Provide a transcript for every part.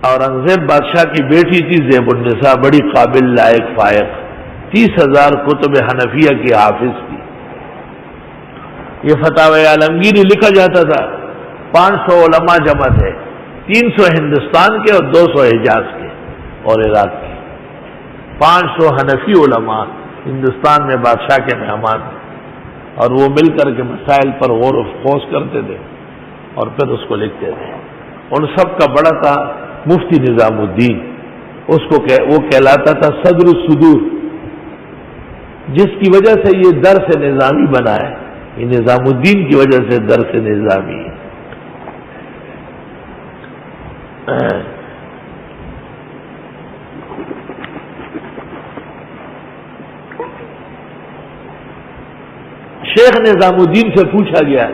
اورنگزیب بادشاہ کی بیٹی تھی زیب النساء، بڑی قابل، لائق، فائق، 30,000 کتب حنفیہ کی حافظ تھی۔ یہ فتاوی عالمگیری لکھا جاتا تھا، 500 علماء جمع تھے، 300 ہندوستان کے اور 200 حجاز کے اور عراق کے، 500 حنفی علماء ہندوستان میں بادشاہ کے مہمان تھے، اور وہ مل کر کے مسائل پر غور و خوض کرتے تھے اور پھر اس کو لکھتے تھے۔ ان سب کا بڑا تھا مفتی نظام الدین، وہ کہلاتا تھا صدر الصدور، جس کی وجہ سے یہ درس نظامی بنا ہے، یہ نظام الدین کی وجہ سے درس نظامی ہے۔ شیخ نظام الدین سے پوچھا گیا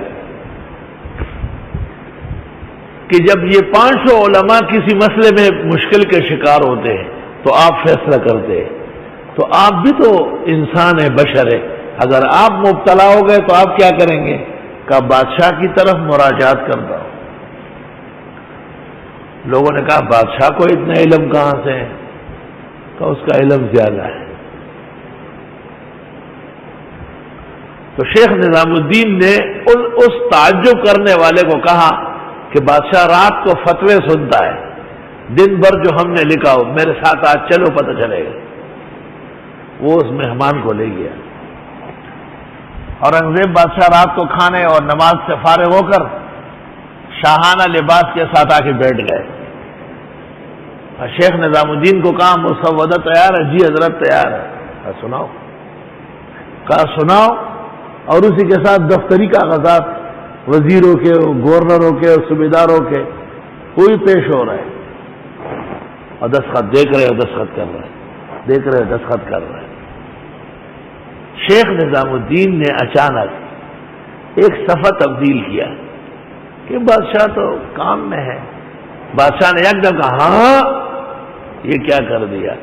کہ جب یہ 500 علماء کسی مسئلے میں مشکل کے شکار ہوتے ہیں تو آپ فیصلہ کرتے ہیں، تو آپ بھی تو انسان ہے، بشر ہے، اگر آپ مبتلا ہو گئے تو آپ کیا کریں گے؟ کہ بادشاہ کی طرف مراجعات کرتا ہوں۔ لوگوں نے کہا بادشاہ کو اتنا علم کہاں سے ہے؟ کہ اس کا علم زیادہ ہے۔ تو شیخ نظام الدین نے اس تعجب کرنے والے کو کہا کہ بادشاہ رات کو فتوے سنتا ہے، دن بھر جو ہم نے لکھا ہو، میرے ساتھ آج چلو پتہ چلے گا۔ وہ اس مہمان کو لے گیا۔ اورنگزیب بادشاہ رات کو کھانے اور نماز سے فارغ ہو کر شاہانہ لباس کے ساتھ آ کے بیٹھ گئے۔ شیخ نظام الدین کو کہا مسودہ تیار ہے؟ جی حضرت تیار ہے۔ کہا سناؤ۔ کہا سناؤ، اور اسی کے ساتھ دفتری کاغذات وزیروں کے، گورنروں کے اور صوبیداروں کے کوئی پیش ہو رہے ہیں، اور دستخط دیکھ رہے ہو، دستخط کر رہے ہیں، دیکھ رہے ہو، دستخط کر رہے ہیں۔ شیخ نظام الدین نے اچانک ایک صفحہ تبدیل کیا کہ بادشاہ تو کام میں ہے۔ بادشاہ نے یک دم کہا ہاں یہ کیا کر دیا؟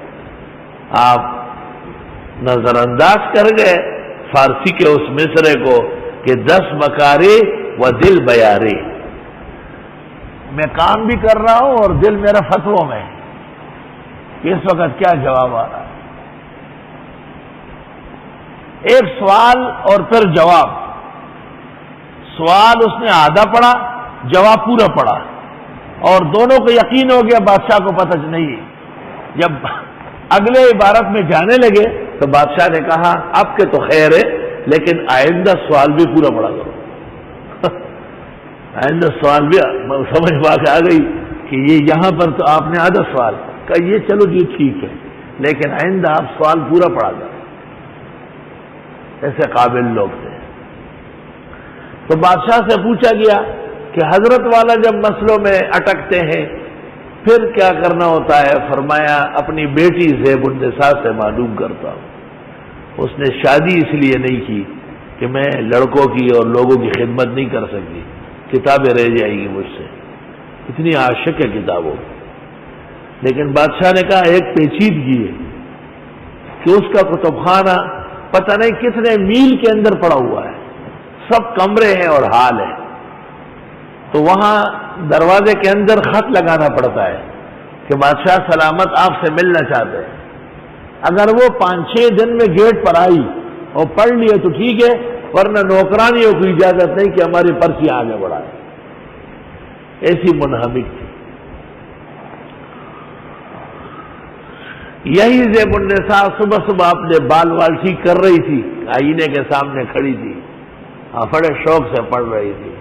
آپ نظر انداز کر گئے فارسی کے اس مصرے کو کہ 10 مکارے و دل بیارے، میں کام بھی کر رہا ہوں اور دل میرا فتووں میں ہے۔ اس وقت کیا جواب آ رہا ہے؟ ایک سوال اور پھر جواب۔ سوال اس نے آدھا پڑھا، جواب پورا پڑھا، اور دونوں کو یقین ہو گیا بادشاہ کو پتہ نہیں ہے۔ جب اگلے عبارت میں جانے لگے تو بادشاہ نے کہا اب کے تو خیر ہے، لیکن آئندہ سوال بھی پورا پڑا کرو۔ آئندہ سوال بھی سمجھ بات آ گئی کہ یہ یہاں پر تو آپ نے آدھا سوال کہا، یہ چلو جی ٹھیک ہے، لیکن آئندہ آپ سوال پورا پڑا کرو۔ ایسے قابل لوگ تھے۔ تو بادشاہ سے پوچھا گیا کہ حضرت والا جب مسئلوں میں اٹکتے ہیں پھر کیا کرنا ہوتا ہے؟ فرمایا اپنی بیٹی زیب النساء سے معلوم کرتا ہوں۔ اس نے شادی اس لیے نہیں کی کہ میں لڑکوں کی اور لوگوں کی خدمت نہیں کر سکتی، کتابیں رہ جائیں گی مجھ سے، اتنی عاشق ہے کتابوں۔ لیکن بادشاہ نے کہا ایک پیچیدگی ہے کہ اس کا کتب خانہ پتہ نہیں کتنے میل کے اندر پڑا ہوا ہے، سب کمرے ہیں اور ہال ہیں، تو وہاں دروازے کے اندر خط لگانا پڑتا ہے کہ بادشاہ سلامت آپ سے ملنا چاہتے ہیں۔ اگر وہ 5-6 دن میں گیٹ پر آئی اور پڑھ لیے تو ٹھیک ہے، ورنہ نوکرانیوں کو اجازت نہیں کہ ہماری پرچی آگے بڑھائے۔ ایسی منہمک تھی۔ یہی زیب النساء صبح صبح اپنے بال وال ٹھیک کر رہی تھی، آئینے کے سامنے کھڑی تھی، بڑے شوق سے پڑھ رہی تھی۔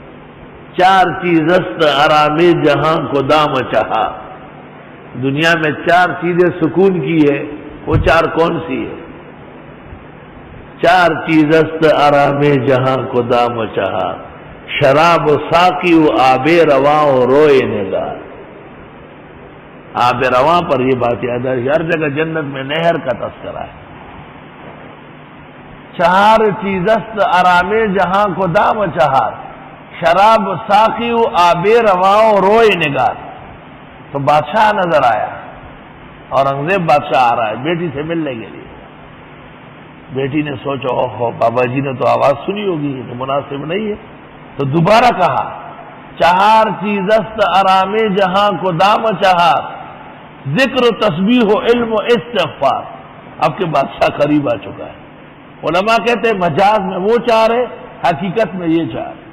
4 چیزست آرام جہاں کو دام چاہا، دنیا میں 4 چیزیں سکون کی ہے، وہ 4 کون سی ہے؟ 4 چیزست آرام جہاں کو دام چاہا، شراب و ساقی و آب رواں و روئے نگار۔ آب رواں پر یہ بات یاد ہے، ہر جگہ جنت میں نہر کا تذکرہ ہے۔ 4 چیزست آرام جہاں کو دام چاہا، شراب ساقی و آب رواں و روئے نگار۔ تو بادشاہ نظر آیا، اورنگزیب بادشاہ آ رہا ہے بیٹی سے ملنے کے لیے۔ بیٹی نے سوچا اوہو بابا جی نے تو آواز سنی ہوگی، یہ تو مناسب نہیں ہے، تو دوبارہ کہا 4 چیزست آرام جہاں کو دام چاہا، ذکر و تسبیح و علم و استغفار، آپ کے بادشاہ قریب آ چکا ہے۔ علماء کہتے ہیں مجاز میں وہ چار ہے، حقیقت میں یہ چار ہے۔